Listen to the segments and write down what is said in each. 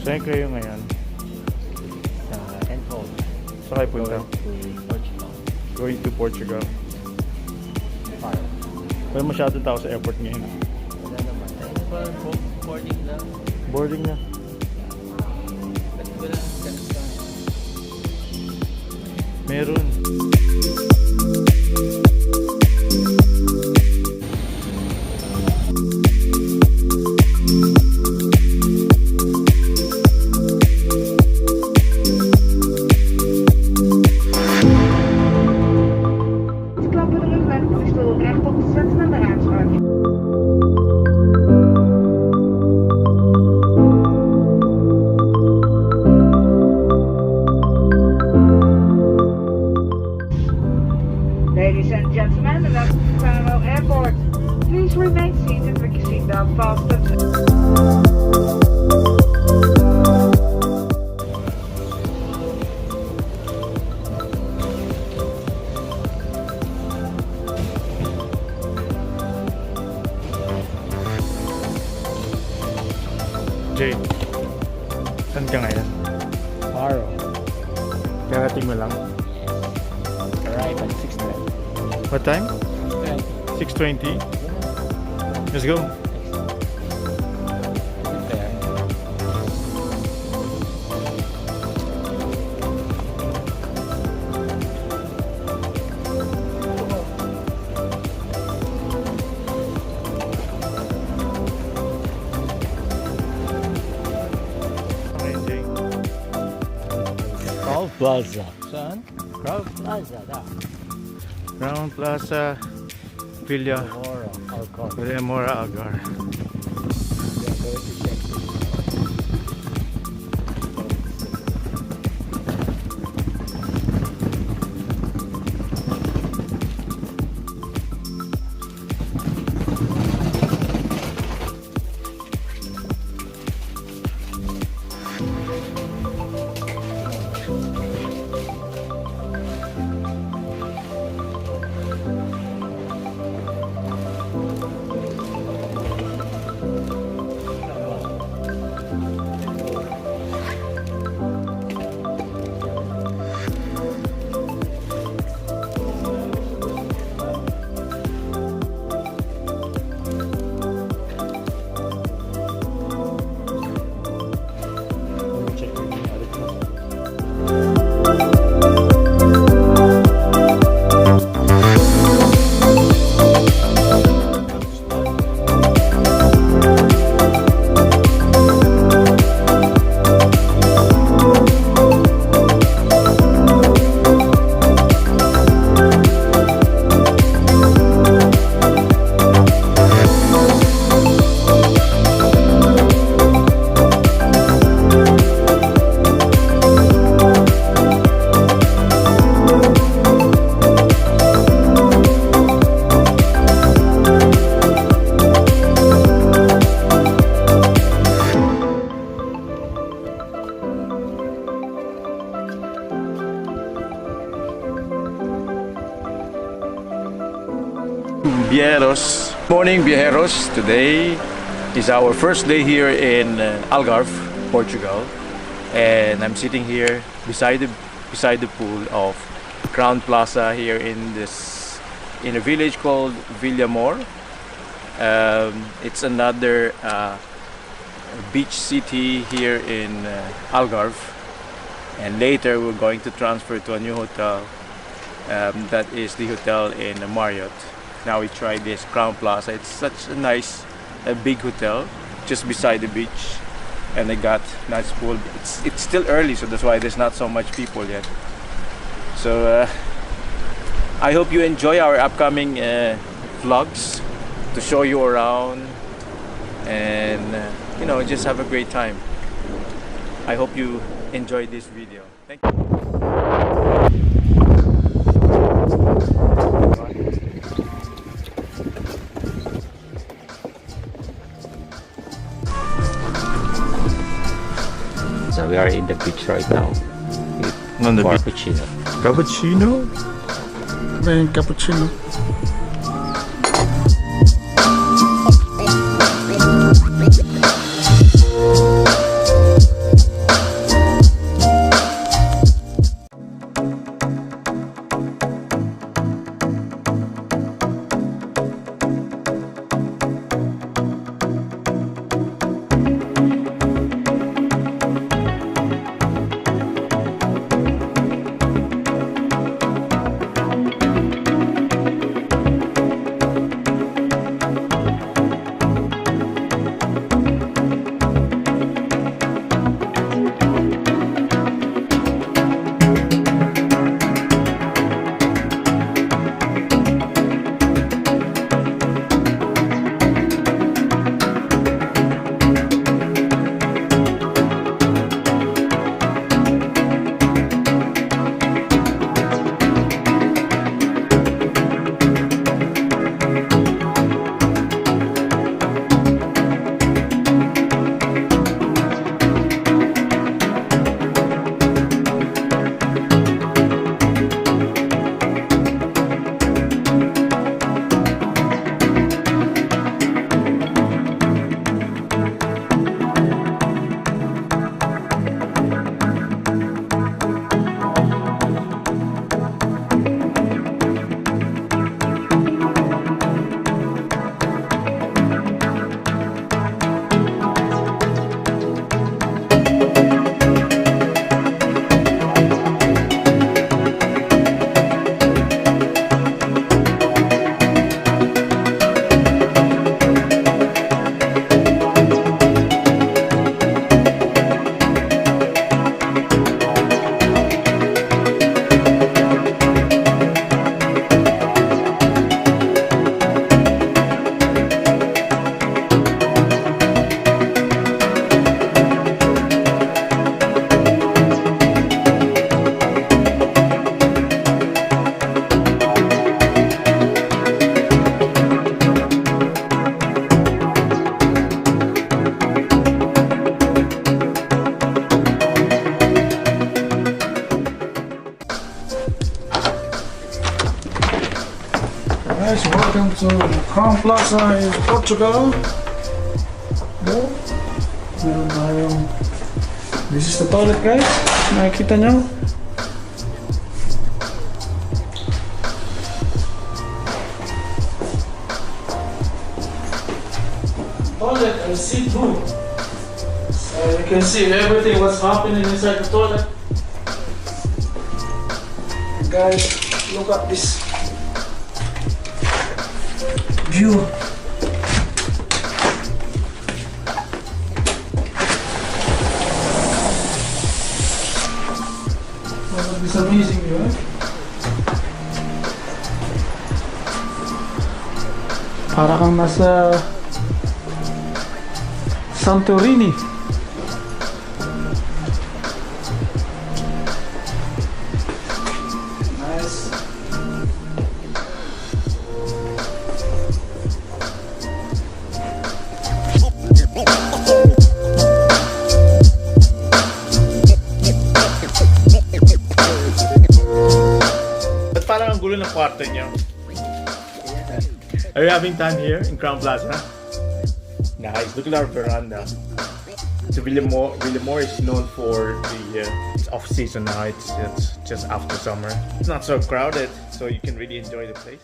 Saan kayo ngayon? And home. Saan kayo punta? To Portugal. Going to Portugal. Faro. Wala masyadong tao sa airport ngayon. Wala naman. Ayun ba, boarding lang. Boarding na. Ba't wala ganito? Meron. Ladies and gentlemen, that's Faro Airport. Please remain seated with your seatbelt fastened. Jay, saan ka ngayon? Faro. Karating mo lang. Arrive at 6:10. What time? 6:20? Let's go. There. Okay, Jay. Crowd Plaza. Saan? Crowd Plaza, da. Crown Plaza, Villamoura, al'ɡàːrv. Villamoura, Algarbe. We are going to check this. Viajeros. Morning, Viajeros. Today is our first day here in Algarve, Portugal, and I'm sitting here beside the pool of Crown Plaza here in a village called Villamoura. It's another beach city here in Algarve, and later we're going to transfer to a new hotel. That is the hotel in Marriott. Now we try this Crown Plaza. It's such a nice, big hotel just beside the beach, and they got nice pool. It's still early, so that's why there's not so much people yet. So I hope you enjoy our upcoming vlogs to show you around, and you know, just have a great time. I hope you enjoyed this video. Thank you. So we are in the beach right now. On the beach. Cappuccino. Cappuccino? Man, cappuccino. So, Crown Plaza in Portugal. Meron tayong, this is the toilet guys. Nakikita nyo? Toilet and seat room. So you can see everything what's happening inside the toilet. Guys, look at this view. It's amazing view, eh? Para kang nasa Santorini. Nice. Ba't parang ang gulo ng kwarto niyo? Are you having time here in Crown Plaza? Nice. Look at our veranda. So Villamoura is known for the it's off season now. It's just after summer. It's not so crowded, so you can really enjoy the place.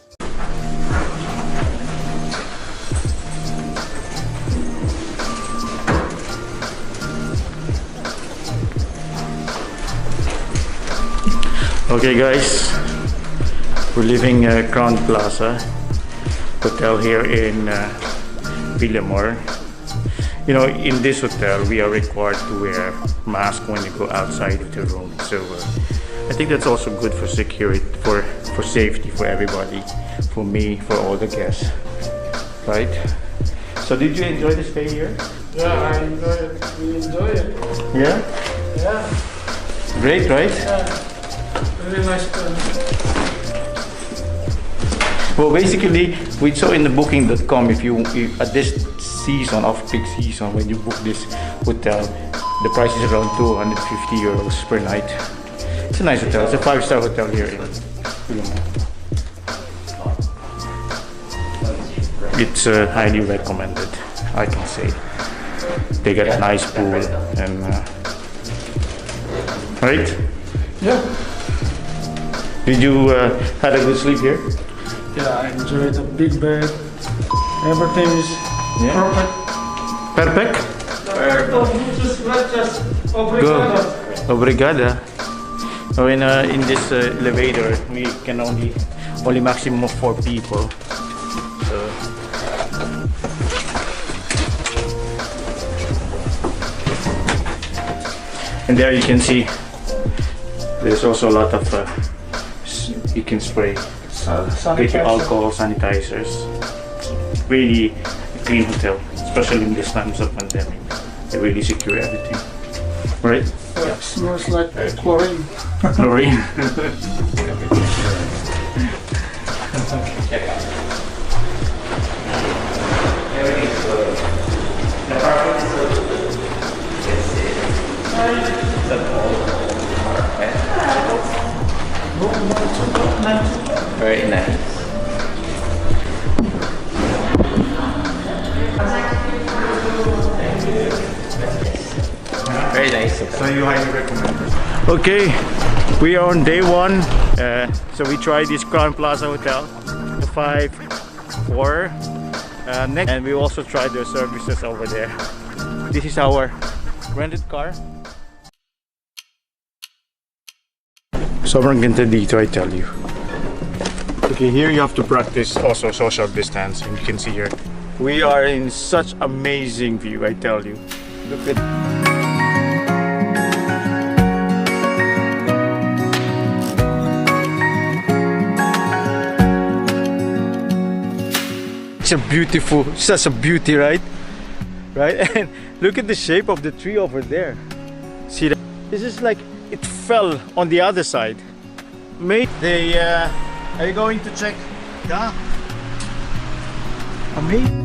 Okay, guys, we're leaving Crown Plaza Hotel here in Villamoura. You know, in this hotel we are required to wear mask when you go outside of the room, so I think that's also good for security, for safety for everybody, for me, for all the guests, right? So did you enjoy the stay here? Yeah, I enjoy it. We enjoy it. Yeah? Yeah. Great, right? Yeah. Really nice place. Well, basically, we saw in the booking.com, if at this season, off-peak season, when you book this hotel, the price is around 250 euros per night. It's a nice hotel. It's a 5-star hotel here in Villamoura. It's highly recommended, I can say. They got a nice pool and right? Yeah. Did you had a good sleep here? Yeah, I enjoyed the big bed. Everything is perfect. Perfect? Muchas gracias. Obrigado. Obrigada. So in this elevator, we can only maximum of 4 people. So and there you can see there's also a lot of you can spray get your alcohol, sanitizers. Really a clean hotel, especially in these times of pandemic. They really secure everything, right? Yeah, smells like chlorine. Chlorine. Very nice. Very nice. So you highly recommend it. Okay, we are on day 1. So we tried this Crown Plaza Hotel, the 5-4 next, and we also tried their services over there. This is our rented car. Sobrang ganda dito, I tell you. Okay, here you have to practice also social distancing. You can see here. We are in such amazing view, I tell you. Look at such a beauty, right? And look at the shape of the tree over there. See that? This is like it fell on the other side. Mate, are you going to check? Yeah. Amazing.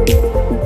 Algarve.